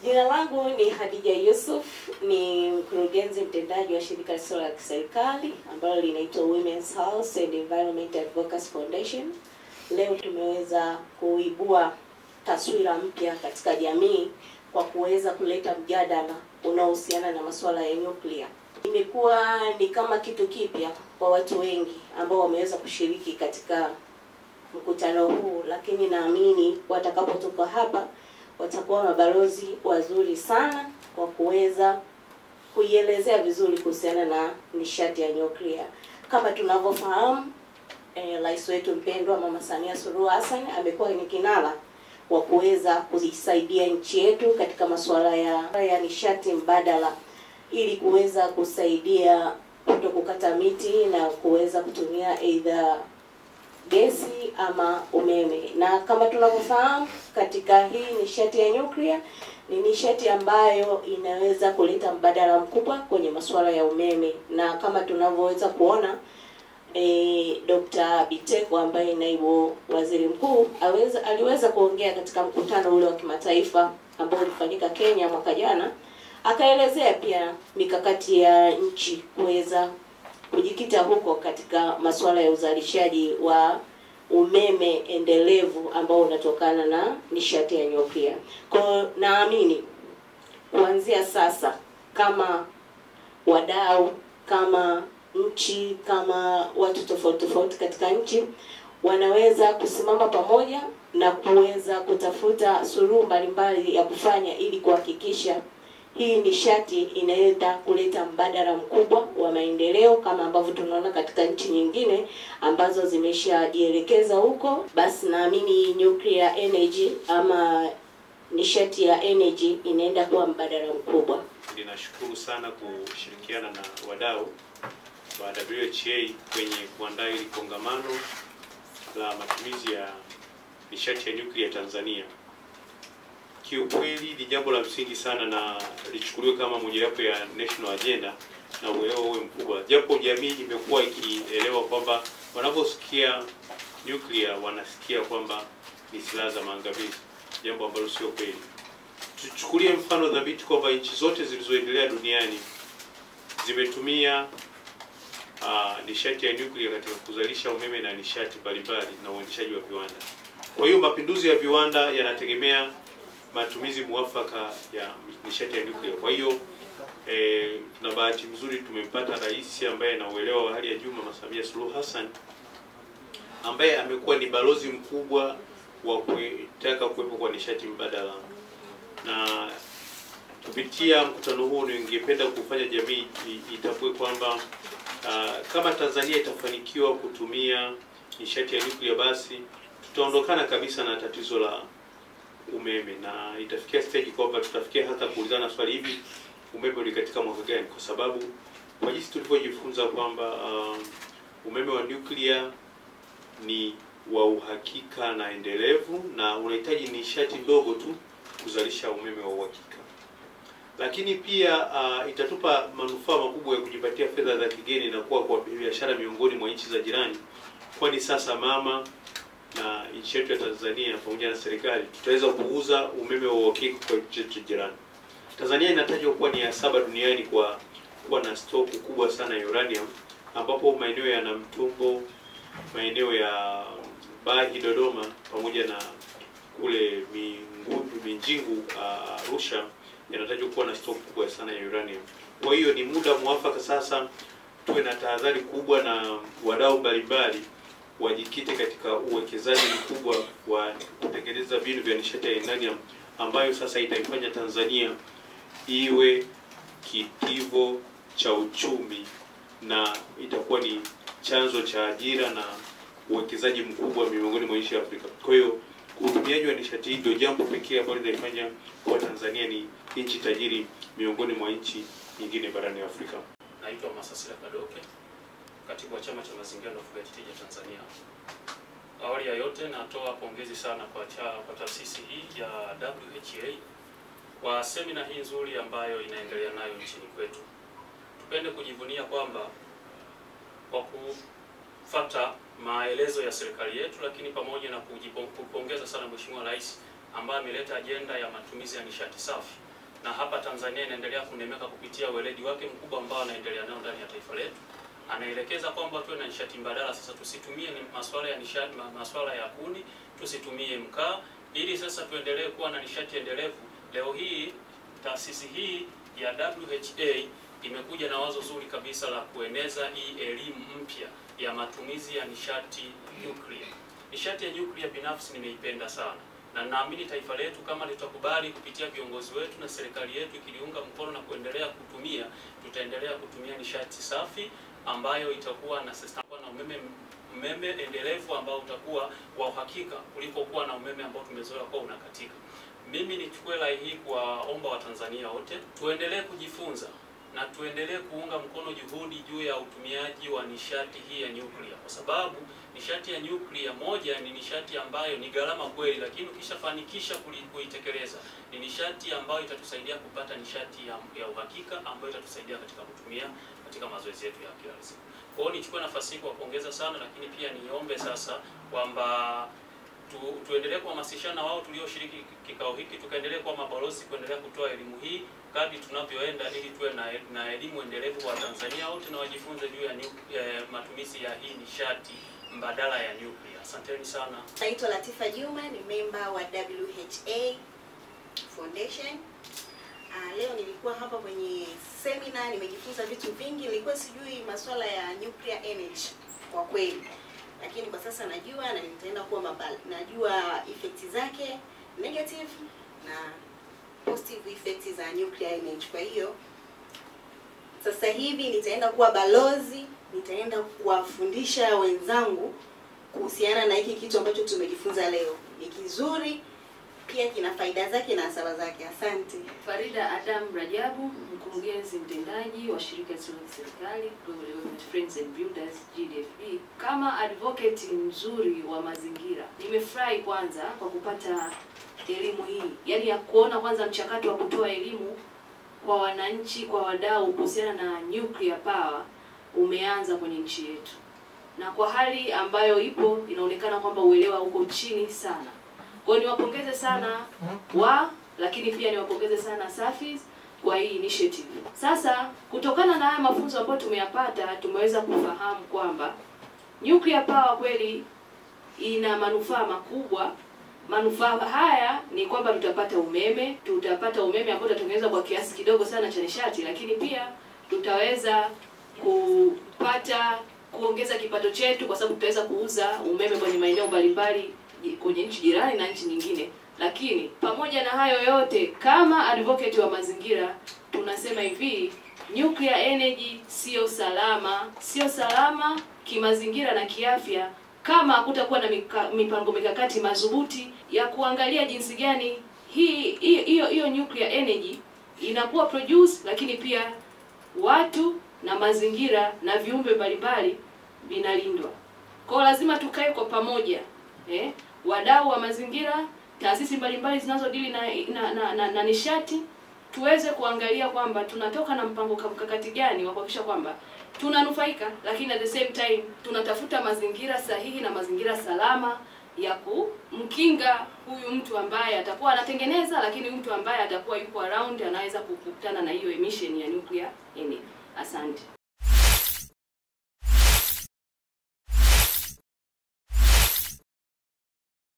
Jina langu ni Hadija Yusuf, ni mkurugenzi mtendaji wa shirika lisilo la kiserikali ambalo linaitwa Women's House and Environment Advocacy Foundation. Leo tumeweza kuibua taswira mpya katika jamii kwa kuweza kuleta mjadala unaohusiana na masuala ya nyuklia. Imekuwa ni kama kitu kipya kwa watu wengi ambao wameweza kushiriki katika mkutano huu, lakini naamini watakapotoka hapa watakuwa mabalozi wazuri sana kwa kuweza kuielezea vizuri kuhusiana na nishati ya nyuklia. Kama tunavyofahamu, rais wetu mpendwa Mama Samia Suluhu Hassan amekuwa ni kinara wa kuweza kuisaidia nchi yetu katika masuala ya nishati mbadala ili kuweza kusaidia kutokukata miti na kuweza kutumia either gesi ama umeme. Na kama tunavyofahamu, katika hii nishati ya nyuklia ni nishati ambayo inaweza kuleta mbadala mkubwa kwenye masuala ya umeme. Na kama tunavyoweza kuona, Dr. Biteko ambaye naibu waziri mkuu aliweza kuongea katika mkutano ule wa kimataifa ambao ulifanyika Kenya mwaka jana, akaelezea pia mikakati ya nchi kuweza kujikita huko katika masuala ya uzalishaji wa umeme endelevu ambao unatokana na nishati ya nyuklia. Kwa naamini kuanzia sasa, kama wadau, kama nchi, kama watu tofauti katika nchi, wanaweza kusimama pamoja na kuweza kutafuta suluhu mbalimbali ya kufanya ili kuhakikisha hii nishati inaenda kuleta mbadala mkubwa wa maendeleo kama ambavyo tunaona katika nchi nyingine ambazo zimeshajielekeza huko. Basi naamini nuclear energy ama nishati ya energy inaenda kuwa mbadala mkubwa. Ninashukuru sana kushirikiana na wadau wa WHA kwenye kuandaa hili kongamano la matumizi ya nishati ya nyuklia Tanzania. Kiukweli ni jambo la msingi sana na lichukuliwe kama mojawapo ya national agenda na uelewa uwe mkubwa. Japo jamii imekuwa ikielewa kwamba wanaposikia nuclear wanasikia kwamba ni silaha za maangamizi, jambo ambalo sio kweli. Tuchukulie mfano dhabiti kwamba nchi zote zilizoendelea duniani zimetumia nishati ya nuclear katika kuzalisha umeme na nishati mbalimbali na uendeshaji wa viwanda. Kwa hiyo mapinduzi ya viwanda yanategemea matumizi muafaka ya nishati ya nuclear. Kwa hiyo tuna bahati nzuri tumempata rais ambaye anauelewa wa hali ya juu, Mama Samia Suluhu Hassan, ambaye amekuwa ni balozi mkubwa wa kutaka kuwepo kwa nishati mbadala. Na kupitia mkutano huu ningependa kufanya jamii itambue kwamba kama Tanzania itafanikiwa kutumia nishati ya nuclear, basi tutaondokana kabisa na tatizo la umeme, na itafikia stage kwamba tutafikia hata kuulizana swali, hivi umeme ni katika mwaka gani? Kwa sababu kwa jinsi tulivyojifunza kwamba umeme wa nuclear ni wa uhakika na endelevu na unahitaji nishati ndogo tu kuzalisha umeme wa uhakika. Lakini pia itatupa manufaa makubwa ya kujipatia fedha za kigeni na kuwa kwa biashara miongoni mwa nchi za jirani, kwani sasa mama na nchi yetu ya Tanzania pamoja na serikali tutaweza kuuza umeme wa uhakika kwa nchi jirani. Tanzania inatajwa kuwa ni ya 7 duniani kwa kuwa na stock kubwa sana ya uranium, ambapo maeneo ya Namtumbo, maeneo ya Bahi Dodoma pamoja na kule Minjingu Arusha yanatajwa kuwa na stock kubwa sana ya uranium. Kwa hiyo ni muda mwafaka sasa tuwe na tahadhari kubwa na wadau mbalimbali wajikite katika uwekezaji mkubwa wa kutengeneza vinu vya nishati ya uranium, ambayo sasa itaifanya Tanzania iwe kitivo cha uchumi na itakuwa ni chanzo cha ajira na uwekezaji mkubwa miongoni mwa nchi ya Afrika. Kwa hiyo utumiaji wa nishati hii ndio jambo pekee ambalo linaifanya kwa Tanzania ni nchi tajiri miongoni mwa nchi nyingine barani Afrika. Naitwa Masasila Kadoke, katibu wa chama cha mazingira na ufugaji tija Tanzania. Awali ya yote natoa pongezi sana kwa taasisi hii ya WHA kwa semina hii nzuri ambayo inaendelea nayo nchini kwetu. Tupende kujivunia kwamba kwa kufuata maelezo ya serikali yetu, lakini pamoja na kupongeza sana Mheshimiwa Rais ambaye ameleta ajenda ya matumizi ya nishati safi na hapa Tanzania inaendelea kunemeka kupitia weledi wake mkubwa ambao anaendelea nao ndani ya taifa letu. Anaelekeza kwamba tuwe na nishati mbadala. Sasa tusitumie ni masuala ya nishati, masuala ya kuni, tusitumie mkaa, ili sasa tuendelee kuwa na nishati endelevu. Leo hii taasisi hii ya WHA imekuja na wazo zuri kabisa la kueneza hii elimu mpya ya matumizi ya nishati nyuklia. Nishati ya nyuklia binafsi nimeipenda sana, na naamini taifa letu kama litakubali kupitia viongozi wetu na serikali yetu ikiliunga mkono na kuendelea kutumia, tutaendelea kutumia nishati safi ambayo itakuwa na umeme endelevu ambao utakuwa wa uhakika kuliko kuwa na umeme ambao tumezoea kuwa unakatika. Mimi nichukue rai hii kuwaomba Watanzania wote tuendelee kujifunza na tuendelee kuunga mkono juhudi juu ya utumiaji wa nishati hii ya nyuklia, kwa sababu nishati ya nyuklia moja ni nishati ambayo ni gharama kweli, lakini ukishafanikisha kuitekeleza ni nishati ambayo itatusaidia kupata nishati ya uhakika ambayo itatusaidia katika kutumia katika mazoezi yetu ya kila siku. Kwa hiyo nichukue nafasi hii kuwapongeza sana, lakini pia niombe sasa kwamba tuendelee kuhamasishana wao tulioshiriki kikao hiki, tukaendelee kwa mabalozi kuendelea kutoa elimu hii kadri tunavyoenda, ili tuwe na elimu endelevu wa Tanzania wote na wajifunze juu ya matumizi ya hii nishati mbadala ya nyuklia. Asanteni sana. Naitwa Latifa Juma, ni member wa WHA Foundation. Leo nilikuwa hapa kwenye seminar, nimejifunza vitu vingi. Nilikuwa sijui masuala ya nuclear energy kwa kweli, lakini kwa sasa najua na nitaenda kuwa najua effects zake, negative na positive effects za nuclear energy. Kwa hiyo sasa hivi nitaenda kuwa balozi, nitaenda kuwafundisha wenzangu kuhusiana na hiki kitu ambacho tumejifunza leo. Ni kizuri, pia kina faida zake na hasara zake. Asante. Farida Adam Rajabu, mkurugenzi mtendaji wa shirika lisilo la serikali Global Development Friends and Builders GDFB. Kama advocate mzuri wa mazingira, nimefurahi kwanza kwa kupata elimu hii, yaani ya kuona kwanza mchakato wa kutoa elimu kwa wananchi, kwa wadau kuhusiana na nuclear power umeanza kwenye nchi yetu, na kwa hali ambayo ipo inaonekana kwamba uelewa uko chini sana. Kwa hiyo niwapongeze sana lakini pia niwapongeze sana SAFIS kwa hii initiative. Sasa kutokana na haya mafunzo ambayo tumeyapata, tumeweza kufahamu kwamba nuclear power kweli ina manufaa makubwa. Manufaa haya ni kwamba tutapata umeme ambao tutatengeneza kwa kiasi kidogo sana cha nishati, lakini pia tutaweza kuongeza kipato chetu kwa sababu tutaweza kuuza umeme kwenye maeneo mbalimbali kwenye nchi jirani na nchi nyingine. Lakini pamoja na hayo yote, kama advocate wa mazingira tunasema hivi, nuclear energy sio salama kimazingira na kiafya kama hakutakuwa na mipango mikakati madhubuti ya kuangalia jinsi gani hiyo nuclear energy inakuwa produce, lakini pia watu na mazingira na viumbe mbalimbali vinalindwa. Kwa lazima tukae kwa pamoja, wadau wa mazingira, taasisi mbalimbali zinazodili na nishati, tuweze kuangalia kwamba tunatoka na mpango mkakati gani wa kuhakikisha kwamba tunanufaika, lakini at the same time tunatafuta mazingira sahihi na mazingira salama ya kumkinga huyu mtu ambaye atakuwa anatengeneza, lakini mtu ambaye atakuwa yuko around anaweza kukutana na hiyo emission ya nuclear energy. Asante.